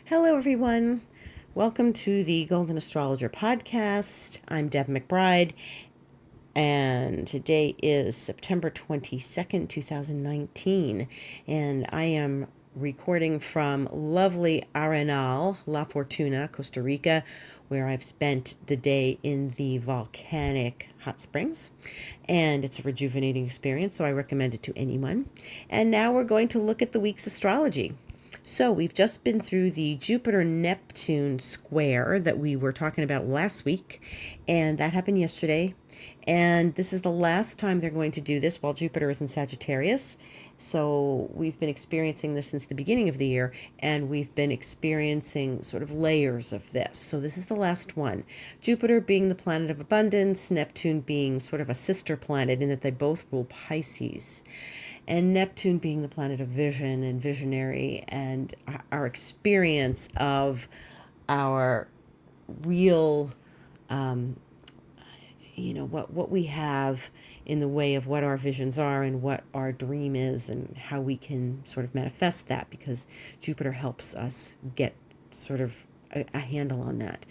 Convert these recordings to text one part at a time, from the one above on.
Hello, everyone. Welcome to the Golden Astrologer podcast. I'm Deb McBride, and today is September 22nd, 2019, and I am recording from lovely Arenal, La Fortuna, Costa Rica, where I've spent the day in the volcanic hot springs. And it's a rejuvenating experience, so I recommend it to anyone. And now we're going to look at the week's astrology. So we've just been through the Jupiter-Neptune square that we were talking about last week, and that happened yesterday. And this is the last time they're going to do this while Jupiter is in Sagittarius. So we've been experiencing this since the beginning of the year, and we've been experiencing sort of layers of this. So this is the last one. Jupiter being the planet of abundance, Neptune being sort of a sister planet in that they both rule Pisces, and Neptune being the planet of vision and visionary and our experience of our real what we have in the way of what our visions are and what our dream is and how we can sort of manifest that, because Jupiter helps us get sort of a handle on that.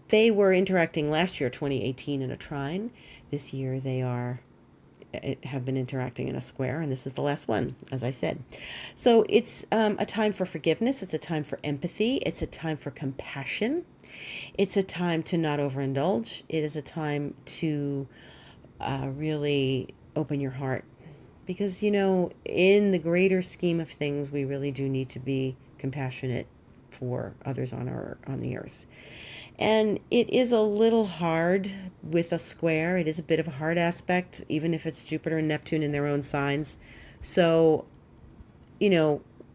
They were interacting last year, 2018, in a trine. This year they have been interacting in a square, and this is the last one, as I said. So it's a time for forgiveness. It's a time for empathy. It's a time for compassion. It's a time to not overindulge. It is a time to really open your heart, because in the greater scheme of things, we really do need to be compassionate for others on the earth. And it is a little hard with a square. It is a bit of a hard aspect, even if it's Jupiter and Neptune in their own signs. So,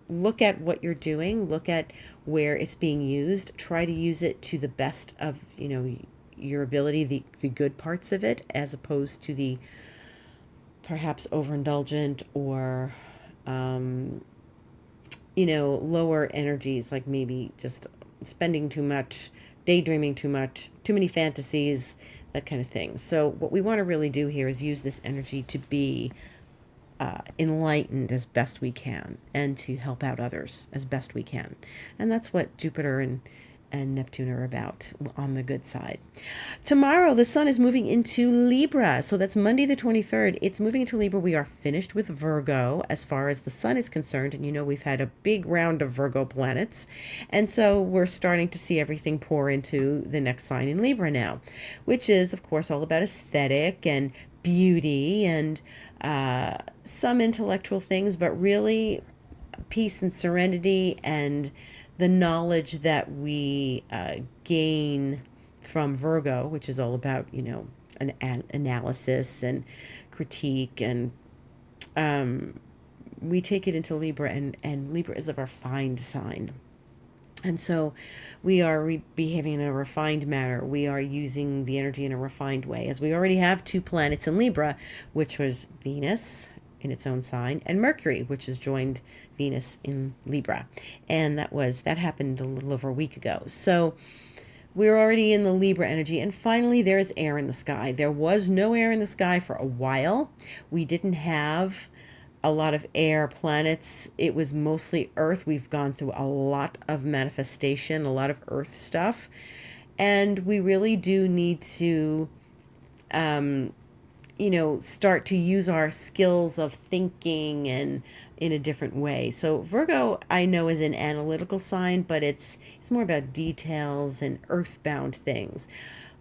look at what you're doing, look at where it's being used, try to use it to the best of, your ability, the good parts of it, as opposed to the perhaps overindulgent or, lower energies, like maybe just spending too much, daydreaming too much, too many fantasies, that kind of thing. So what we want to really do here is use this energy to be enlightened as best we can, and to help out others as best we can. And that's what Jupiter and Neptune are about on the good side. Tomorrow, the sun is moving into Libra. So that's Monday the 23rd. It's moving into Libra. We are finished with Virgo as far as the sun is concerned. And we've had a big round of Virgo planets. And so we're starting to see everything pour into the next sign in Libra now, which is, of course, all about aesthetic and beauty and some intellectual things, but really peace and serenity and the knowledge that we gain from Virgo, which is all about, an analysis and critique. And we take it into Libra, and Libra is a refined sign. And so we are behaving in a refined manner. We are using the energy in a refined way, as we already have two planets in Libra, which was Venus in its own sign, and Mercury, which has joined Venus in Libra. And that happened a little over a week ago. So we're already in the Libra energy. And finally, there is air in the sky. There was no air in the sky for a while. We didn't have a lot of air planets. It was mostly Earth. We've gone through a lot of manifestation, a lot of Earth stuff. And we really do need to start to use our skills of thinking and in a different way. So Virgo, I know, is an analytical sign, but it's more about details and earthbound things.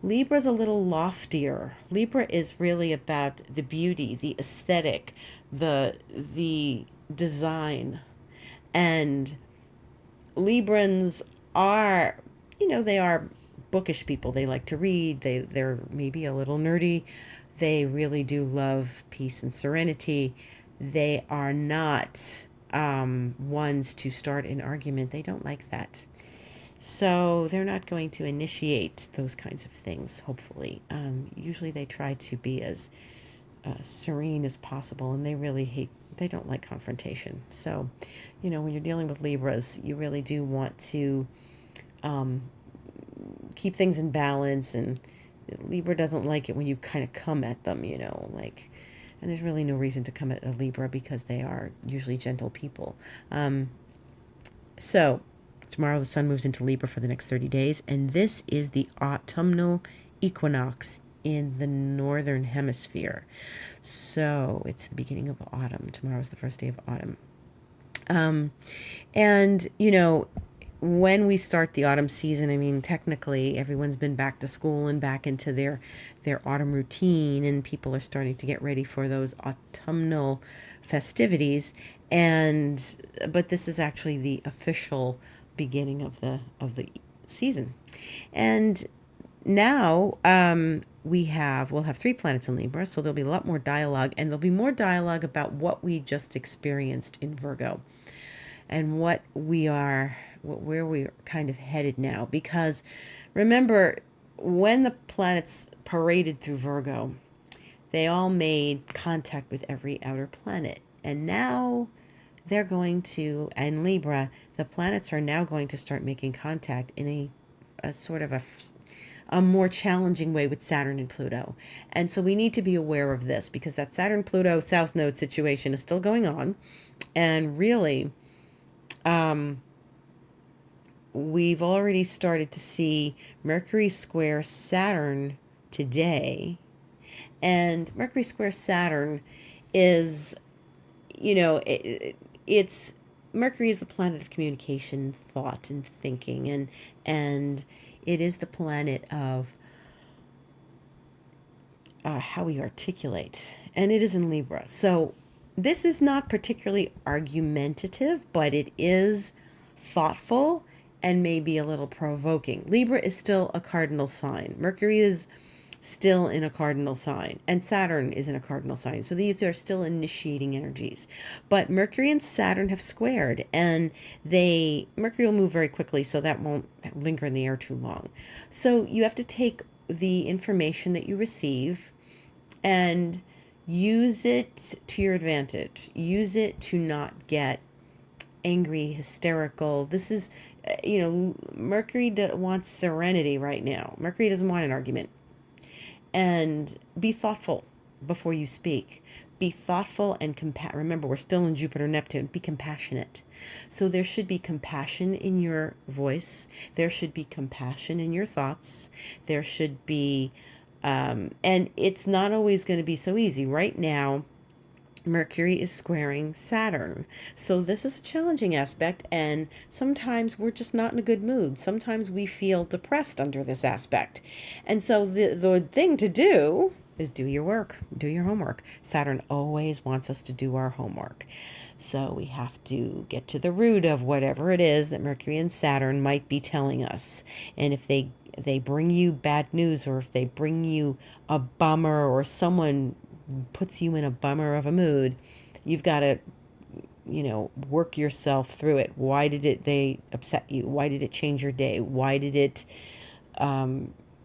Libra's a little loftier. Libra is really about the beauty, the aesthetic, the design. And Librans are, they are bookish people. They like to read. They're maybe a little nerdy. They really do love peace and serenity. They are not ones to start an argument. They don't like that. So they're not going to initiate those kinds of things, hopefully. Usually they try to be as serene as possible, and they don't like confrontation. So, when you're dealing with Libras, you really do want to keep things in balance, and Libra doesn't like it when you kind of come at them, and there's really no reason to come at a Libra because they are usually gentle people. So Tomorrow the sun moves into Libra for the next 30 days, and this is the autumnal equinox in the northern hemisphere. So it's the beginning of autumn. Tomorrow is the first day of autumn. And, when we start the autumn season, I mean, technically everyone's been back to school and back into their autumn routine, and people are starting to get ready for those autumnal festivities. But this is actually the official beginning of the season. And now we'll have 3 planets in Libra, so there'll be a lot more dialogue, and there'll be more dialogue about what we just experienced in Virgo and where we're kind of headed now. Because remember, when the planets paraded through Virgo, they all made contact with every outer planet. And now they're going to, and Libra, the planets are now going to start making contact in a sort of a more challenging way with Saturn and Pluto. And so we need to be aware of this, because that Saturn-Pluto South Node situation is still going on. And really, we've already started to see Mercury square Saturn today. And Mercury square Saturn is, it's Mercury is the planet of communication, thought, and thinking, and it is the planet of how we articulate, and it is in Libra. So this is not particularly argumentative, but it is thoughtful and maybe a little provoking. Libra is still a cardinal sign. Mercury is still in a cardinal sign, and Saturn is in a cardinal sign. So these are still initiating energies. But Mercury and Saturn have squared, and Mercury will move very quickly, so that won't linger in the air too long. So you have to take the information that you receive and use it to your advantage. Use it to not get angry, hysterical. This is, Mercury wants serenity right now. Mercury doesn't want an argument. And be thoughtful before you speak. Be thoughtful and remember, we're still in Jupiter, Neptune. Be compassionate. So there should be compassion in your voice. There should be compassion in your thoughts. There should be, and it's not always going to be so easy. Right now, Mercury is squaring Saturn. So this is a challenging aspect, and sometimes we're just not in a good mood. Sometimes we feel depressed under this aspect. And so the thing to do is do your work, do your homework. Saturn always wants us to do our homework. So we have to get to the root of whatever it is that Mercury and Saturn might be telling us. And if they bring you bad news, or if they bring you a bummer, or someone puts you in a bummer of a mood, you've got to, work yourself through it. Why did they upset you? Why did it change your day? Why did it,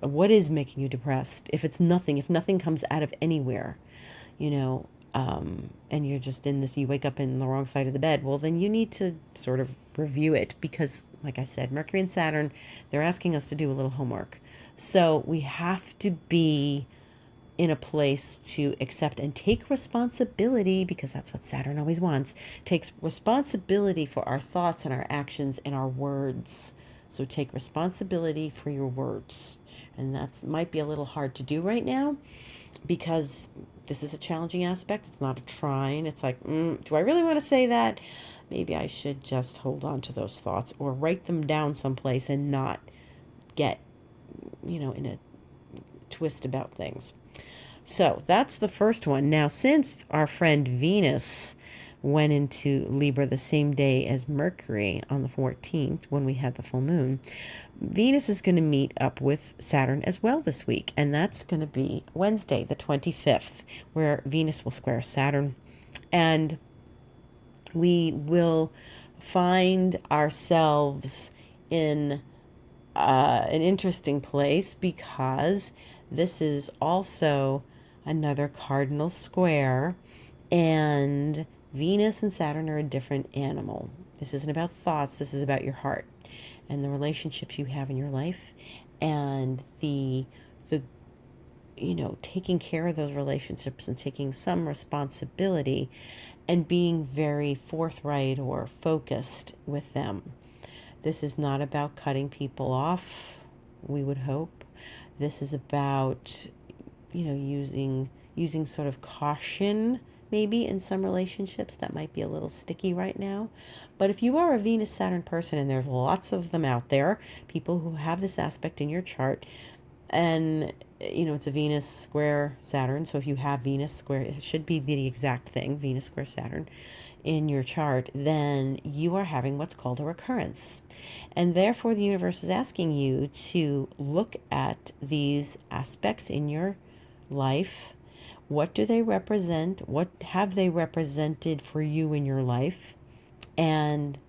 what is making you depressed? If nothing comes out of anywhere, and you're just in this, you wake up in the wrong side of the bed, well, then you need to sort of review it, because like I said, Mercury and Saturn, they're asking us to do a little homework. So we have to be in a place to accept and take responsibility, because that's what Saturn always wants. Takes responsibility for our thoughts and our actions and our words. So take responsibility for your words. And that might be a little hard to do right now, because this is a challenging aspect. It's not a trine. It's like, do I really want to say that? Maybe I should just hold on to those thoughts, or write them down someplace and not get, in a twist about things. So that's the first one. Now, since our friend Venus went into Libra the same day as Mercury on the 14th, when we had the full moon, Venus is going to meet up with Saturn as well this week. And that's going to be Wednesday, the 25th, where Venus will square Saturn. And we will find ourselves in an interesting place, because this is also another cardinal square, and Venus and Saturn are a different animal. This isn't about thoughts. This is about your heart and the relationships you have in your life, and the taking care of those relationships and taking some responsibility and being very forthright or focused with them. This is not about cutting people off, we would hope. This is about, using sort of caution maybe in some relationships that might be a little sticky right now. But if you are a Venus Saturn person, and there's lots of them out there, people who have this aspect in your chart, and it's a Venus square Saturn. So if you have Venus square, it should be the exact thing, Venus square Saturn in your chart, then you are having what's called a recurrence. And therefore the universe is asking you to look at these aspects in your life. What do they represent? What have they represented for you in your life? And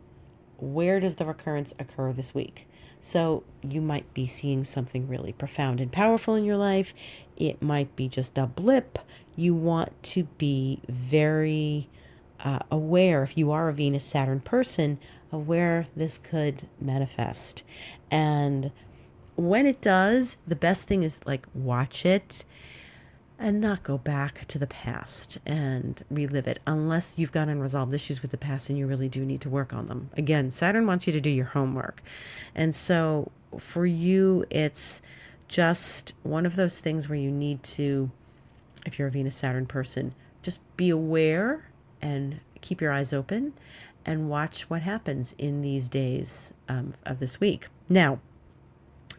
where does the recurrence occur this week? So you might be seeing something really profound and powerful in your life. It might be just a blip. You want to be very aware, if you are a Venus Saturn person, of where this could manifest. And when it does, the best thing is like watch it and not go back to the past and relive it, unless you've got unresolved issues with the past and you really do need to work on them. Again, Saturn wants you to do your homework. And so for you, it's just one of those things where you need to, if you're a Venus Saturn person, just be aware and keep your eyes open and watch what happens in these days of this week. Now,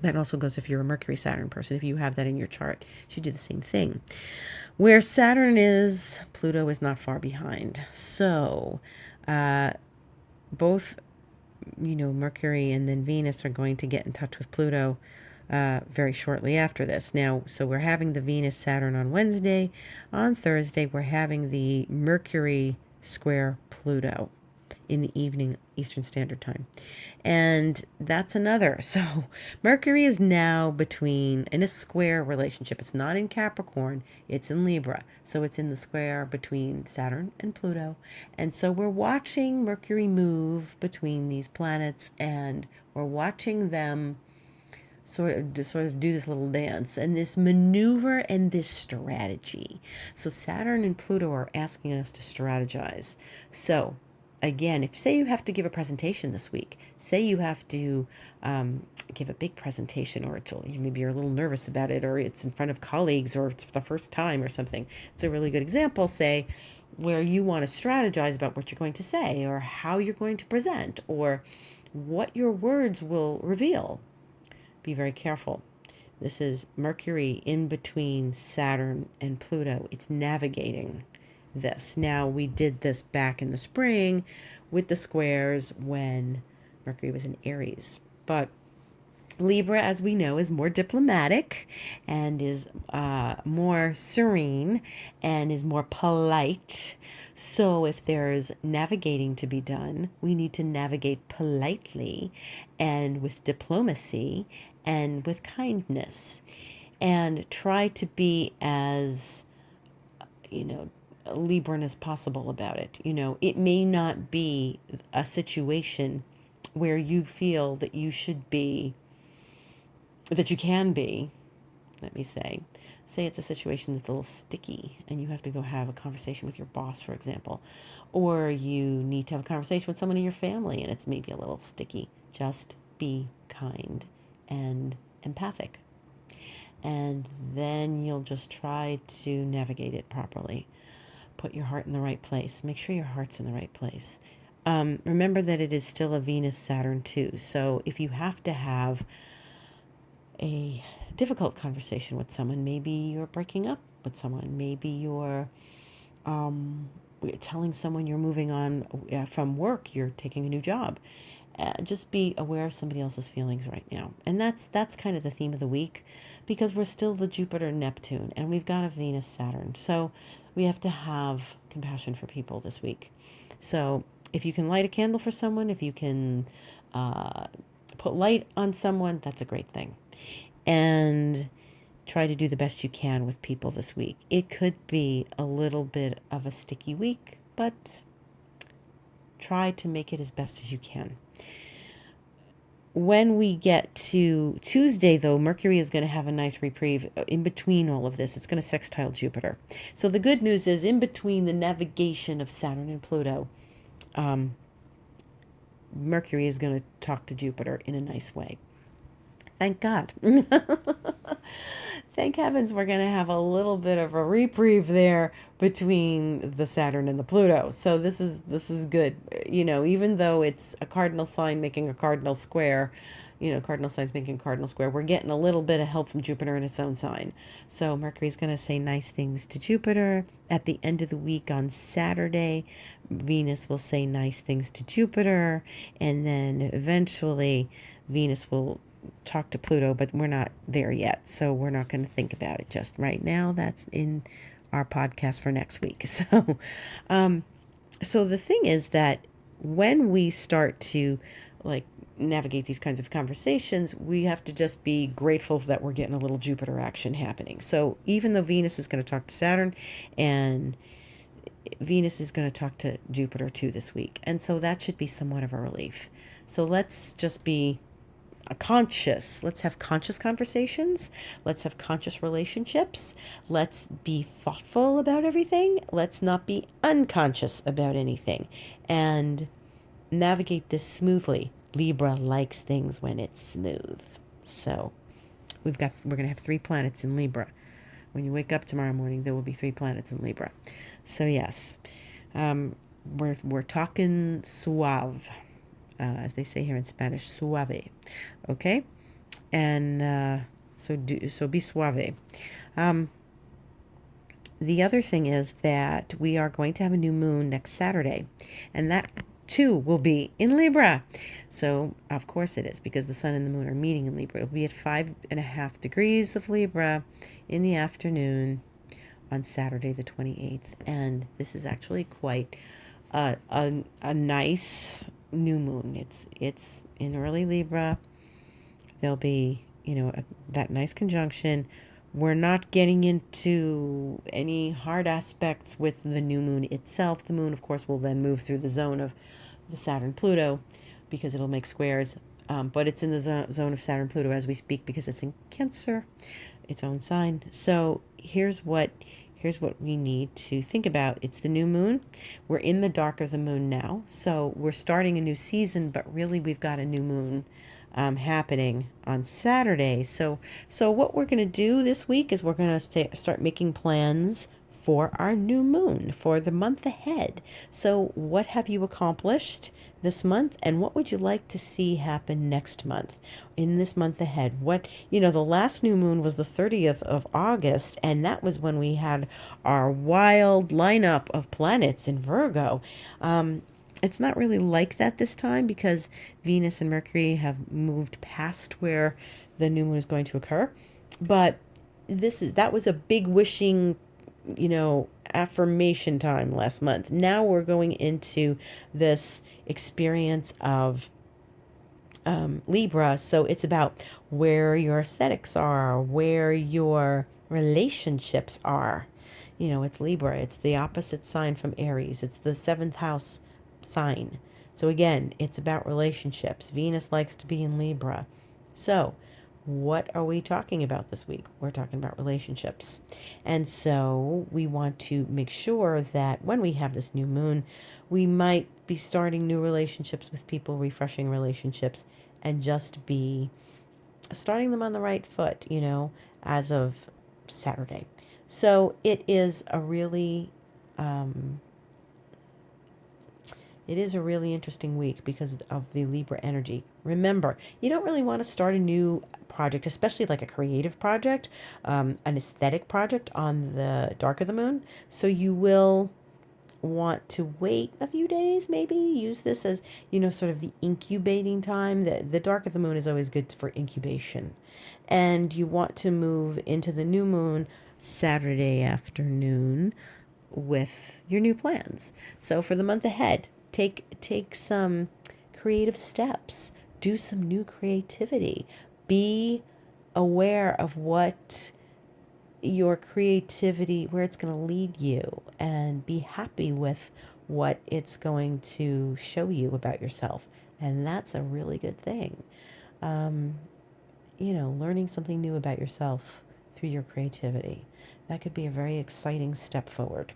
that also goes if you're a Mercury Saturn person. If you have that in your chart, you should do the same thing. Where Saturn is, Pluto is not far behind. So both, Mercury and then Venus are going to get in touch with Pluto very shortly after this. Now, so we're having the Venus Saturn on Wednesday. On Thursday, we're having the Mercury square Pluto in the evening, Eastern Standard Time. And that's another. So Mercury is now in a square relationship. It's not in Capricorn, it's in Libra. So it's in the square between Saturn and Pluto. And so we're watching Mercury move between these planets, and we're watching them sort of do this little dance and this maneuver and this strategy. So Saturn and Pluto are asking us to strategize. So again, if say you have to give a presentation this week, say you have to give a big presentation, or maybe you're a little nervous about it, or it's in front of colleagues, or it's for the first time or something. It's a really good example, say, where you want to strategize about what you're going to say, or how you're going to present, or what your words will reveal. Be very careful. This is Mercury in between Saturn and Pluto. It's navigating this. Now, we did this back in the spring with the squares when Mercury was in Aries. But Libra, as we know, is more diplomatic and is more serene and is more polite. So if there's navigating to be done, we need to navigate politely and with diplomacy and with kindness, and try to be as, Libran as possible about it. It may not be a situation where you feel that you should be, that you can be, let me say it's a situation that's a little sticky and you have to go have a conversation with your boss, for example, or you need to have a conversation with someone in your family and it's maybe a little sticky. Just be kind and empathic, and then you'll just try to navigate it properly. Put your heart in the right place. Make sure your heart's in the right place. Remember that it is still a Venus Saturn too. So if you have to have a difficult conversation with someone, maybe you're breaking up with someone, maybe you're telling someone you're moving on from work, you're taking a new job. Just be aware of somebody else's feelings right now. And that's kind of the theme of the week, because we're still the Jupiter Neptune and we've got a Venus Saturn. So we have to have compassion for people this week. So if you can light a candle for someone, if you can put light on someone, that's a great thing. And try to do the best you can with people this week. It could be a little bit of a sticky week, but try to make it as best as you can. When we get to Tuesday, though, Mercury is going to have a nice reprieve in between all of this. It's going to sextile Jupiter. So the good news is, in between the navigation of Saturn and Pluto, Mercury is going to talk to Jupiter in a nice way. Thank God. Thank heavens we're going to have a little bit of a reprieve there between the Saturn and the Pluto. So this is good. Even though it's a cardinal sign making a cardinal square, cardinal signs making a cardinal square, we're getting a little bit of help from Jupiter in its own sign. So Mercury's going to say nice things to Jupiter. At the end of the week on Saturday, Venus will say nice things to Jupiter, and then eventually Venus will talk to Pluto, but we're not there yet, so we're not going to think about it just right now. That's in our podcast for next week. So the thing is that when we start to like navigate these kinds of conversations, we have to just be grateful that we're getting a little Jupiter action happening. So even though Venus is going to talk to Saturn, and Venus is going to talk to Jupiter too this week, and so that should be somewhat of a relief. So let's just be conscious. Let's have conscious conversations. Let's have conscious relationships. Let's be thoughtful about everything. Let's not be unconscious about anything, and navigate this smoothly. Libra likes things when it's smooth. So we're going to have 3 planets in Libra. When you wake up tomorrow morning, there will be 3 planets in Libra. So yes, we're talking suave. As they say here in Spanish, suave, okay, and so be suave. The other thing is that we are going to have a new moon next Saturday, and that too will be in Libra. So of course it is, because the sun and the moon are meeting in Libra. It'll be at 5.5 degrees of Libra in the afternoon on Saturday the 28th, and this is actually quite a nice new moon. It's in early Libra. There'll be that nice conjunction. We're not getting into any hard aspects with the new moon itself. The moon, of course, will then move through the zone of the Saturn Pluto, because it'll make squares, but it's in the zone of Saturn Pluto as we speak, because it's in Cancer, its own sign. So here's what we need to think about. It's the new moon. We're in the dark of the moon now. So we're starting a new season, but really we've got a new moon happening on Saturday. So what we're going to do this week is we're going to start making plans for our new moon for the month ahead. So what have you accomplished this month, and what would you like to see happen next month, in this month ahead? The last new moon was the 30th of August, and that was when we had our wild lineup of planets in Virgo. It's not really like that this time, because Venus and Mercury have moved past where the new moon is going to occur. But that was a big wishing, affirmation time last month. Now we're going into this experience of Libra. So it's about where your aesthetics are, where your relationships are. It's Libra. It's the opposite sign from Aries. It's the 7th house sign. So again, it's about relationships. Venus likes to be in Libra. So what are we talking about this week? We're talking about relationships. And so we want to make sure that when we have this new moon, we might be starting new relationships with people, refreshing relationships, and just be starting them on the right foot, as of Saturday. So it is a really interesting week because of the Libra energy. Remember, you don't really want to start a new project, especially like a creative project, an aesthetic project on the dark of the moon. So you will want to wait a few days, maybe use this as, sort of the incubating time. The dark of the moon is always good for incubation. And you want to move into the new moon Saturday afternoon with your new plans. So for the month ahead, take some creative steps, do some new creativity, be aware of what your creativity, where it's going to lead you, and be happy with what it's going to show you about yourself. And that's a really good thing. Learning something new about yourself through your creativity. That could be a very exciting step forward.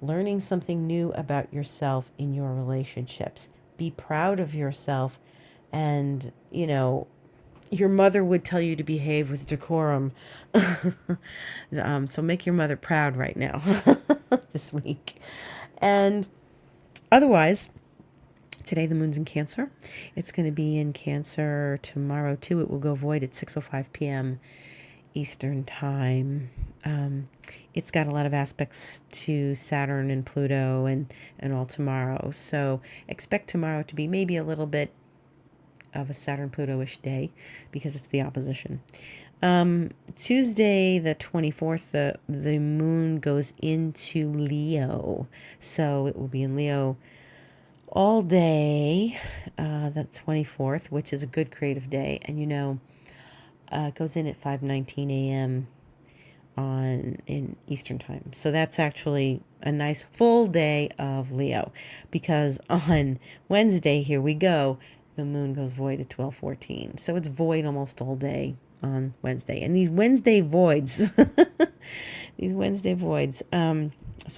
Learning something new about yourself in your relationships. be proud of yourself. And, your mother would tell you to behave with decorum. So make your mother proud right now this week. And otherwise, today the moon's in Cancer. It's going to be in Cancer tomorrow too. It will go void at 6:05 p.m. Eastern time. It's got a lot of aspects to Saturn and Pluto and all tomorrow. So expect tomorrow to be maybe a little bit of a Saturn-Pluto-ish day because it's the opposition. Tuesday the 24th, the moon goes into Leo. So it will be in Leo all day, the 24th, which is a good creative day. And it goes in at 5:19 a.m. in Eastern time. So that's actually a nice full day of Leo, because on Wednesday, here we go, the moon goes void at 12:14. So it's void almost all day on Wednesday. And these Wednesday voids, so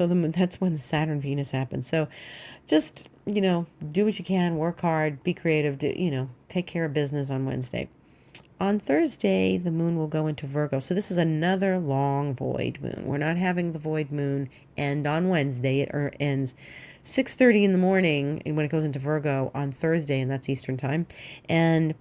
that's when the Saturn Venus happens. So just, do what you can, work hard, be creative, take care of business on Wednesday. On Thursday, the moon will go into Virgo. So this is another long void moon. We're not having the void moon end on Wednesday. It ends 6:30 in the morning when it goes into Virgo on Thursday, and that's Eastern time. And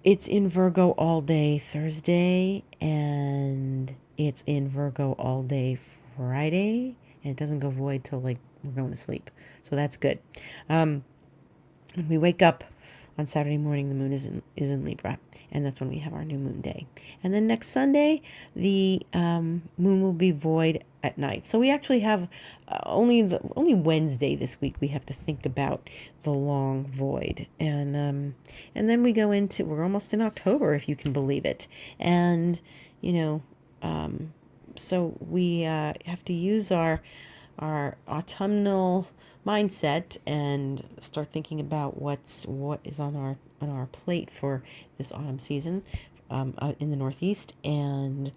it's in Virgo all day Thursday, and it's in Virgo all day Friday, and it doesn't go void till we're going to sleep. So that's good. When we wake up on Saturday morning, the moon is in Libra, and that's when we have our new moon day. And then next Sunday, the moon will be void at night. So we actually have only Wednesday this week. We have to think about the long void, and then we're almost in October, if you can believe it. And so we have to use our autumnal mindset and start thinking about what is on our plate for this autumn season in the Northeast. And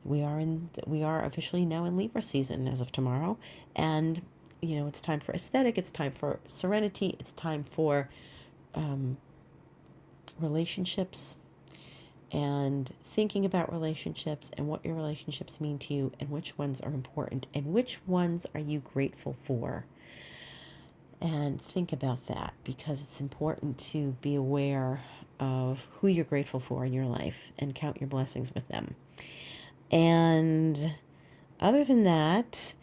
we are officially now in Libra season as of tomorrow. And it's time for aesthetic, it's time for serenity, it's time for relationships, and thinking about relationships and what your relationships mean to you, and which ones are important, and which ones are you grateful for. And think about that, because it's important to be aware of who you're grateful for in your life and count your blessings with them. And other than that,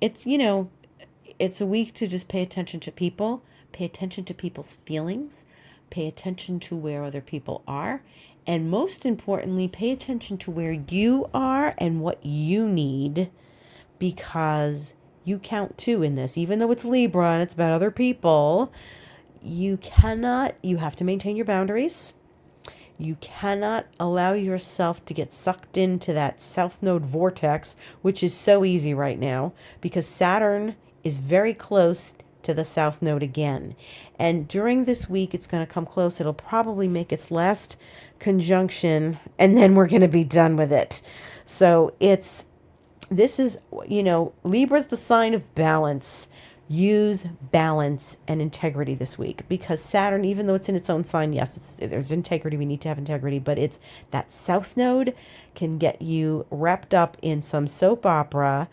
it's a week to just pay attention to people, pay attention to people's feelings, pay attention to where other people are, and most importantly, pay attention to where you are and what you need, because you count too in this. Even though it's Libra and it's about other people, you have to maintain your boundaries. You cannot allow yourself to get sucked into that South Node vortex, which is so easy right now because Saturn is very close to the South Node again. And during this week, it's going to come close. It'll probably make its last conjunction, and then we're going to be done with it. So Libra's the sign of balance. Use balance and integrity this week, because Saturn, even though it's in its own sign, yes, there's integrity. We need to have integrity, but it's that South Node can get you wrapped up in some soap opera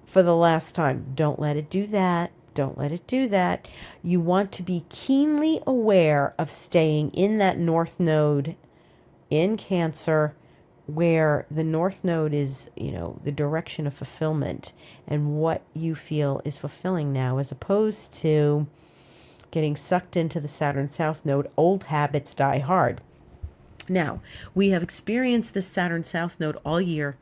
for the last time. Don't let it do that. Don't let it do that. You want to be keenly aware of staying in that North Node in Cancer, where the North Node is, the direction of fulfillment and what you feel is fulfilling now, as opposed to getting sucked into the Saturn South Node. Old habits die hard. Now, we have experienced this Saturn South Node all year.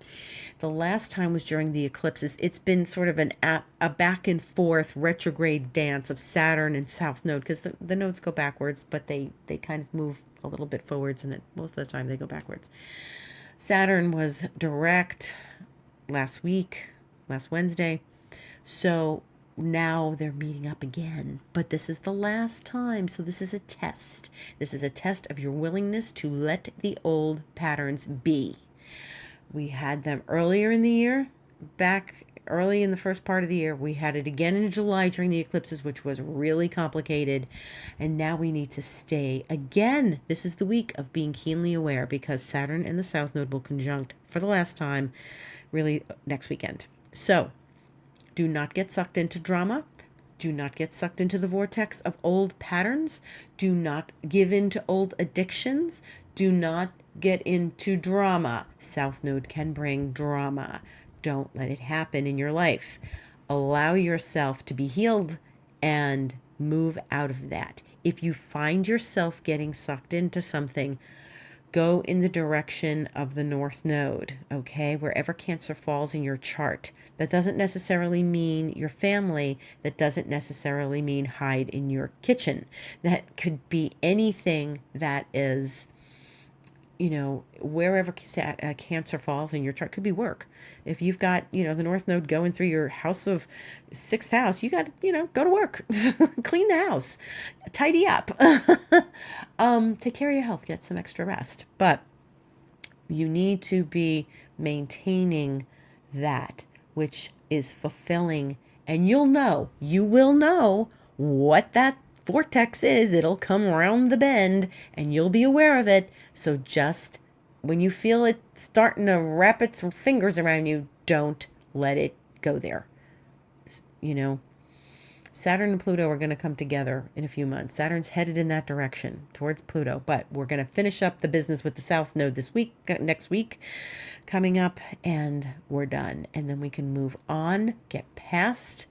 The last time was during the eclipses. It's been sort of a back and forth retrograde dance of Saturn and South Node, because the nodes go backwards, but they kind of move a little bit forwards, and then most of the time they go backwards. Saturn was direct last Wednesday. So now they're meeting up again. But this is the last time. So this is a test. This is a test of your willingness to let the old patterns be. We had them earlier in the year, back early in the first part of the year. We had it again in July during the eclipses, which was really complicated. And now we need to stay again. This is the week of being keenly aware because Saturn and the South Node will conjunct for the last time, really next weekend. So do not get sucked into drama. Do not get sucked into the vortex of old patterns. Do not give in to old addictions. Do not get into drama. South Node can bring drama. Don't let it happen in your life. Allow yourself to be healed and move out of that. If you find yourself getting sucked into something, go in the direction of the North Node, okay? Wherever Cancer falls in your chart. That doesn't necessarily mean your family. That doesn't necessarily mean hide in your kitchen. That could be anything that is, wherever Cancer falls in your chart. Could be work. If you've got, the North Node going through your house of sixth house, you got, go to work, clean the house, tidy up, take care of your health, get some extra rest. But you need to be maintaining that which is fulfilling, and you will know what that vortex is. It'll come around the bend and you'll be aware of it. So just when you feel it starting to wrap its fingers around you, don't let it go there. Saturn and Pluto are going to come together in a few months. Saturn's headed in that direction towards Pluto, but we're going to finish up the business with the South Node next week coming up, and we're done. And then we can move on, get past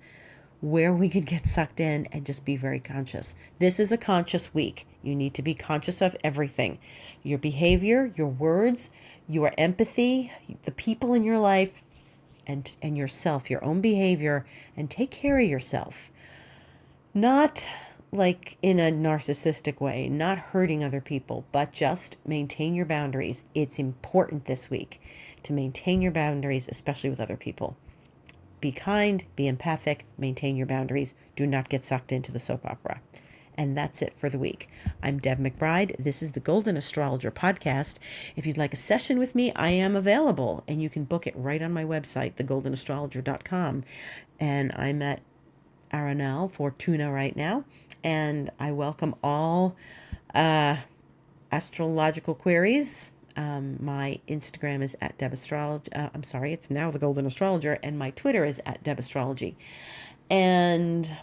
where we could get sucked in and just be very conscious. This is a conscious week. You need to be conscious of everything. Your behavior, your words, your empathy, the people in your life, and yourself, your own behavior, and take care of yourself. Not like in a narcissistic way, not hurting other people, but just maintain your boundaries. It's important this week to maintain your boundaries, especially with other people. Be kind, be empathic, maintain your boundaries. Do not get sucked into the soap opera. And that's it for the week. I'm Deb McBride. This is the Golden Astrologer Podcast. If you'd like a session with me, I am available, and you can book it right on my website, thegoldenastrologer.com. And I'm at Aranel Fortuna right now, and I welcome all astrological queries. My Instagram is at Deb Astrology. It's now the Golden Astrologer, and my Twitter is at Deb Astrology. And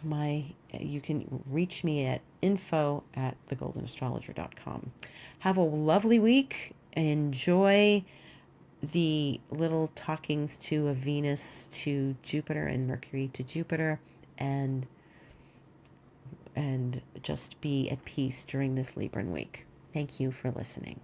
you can reach me at info@thegoldenastrologer.com. Have a lovely week. Enjoy the little talkings to a Venus to Jupiter and Mercury to Jupiter, and just be at peace during this Libran week. Thank you for listening.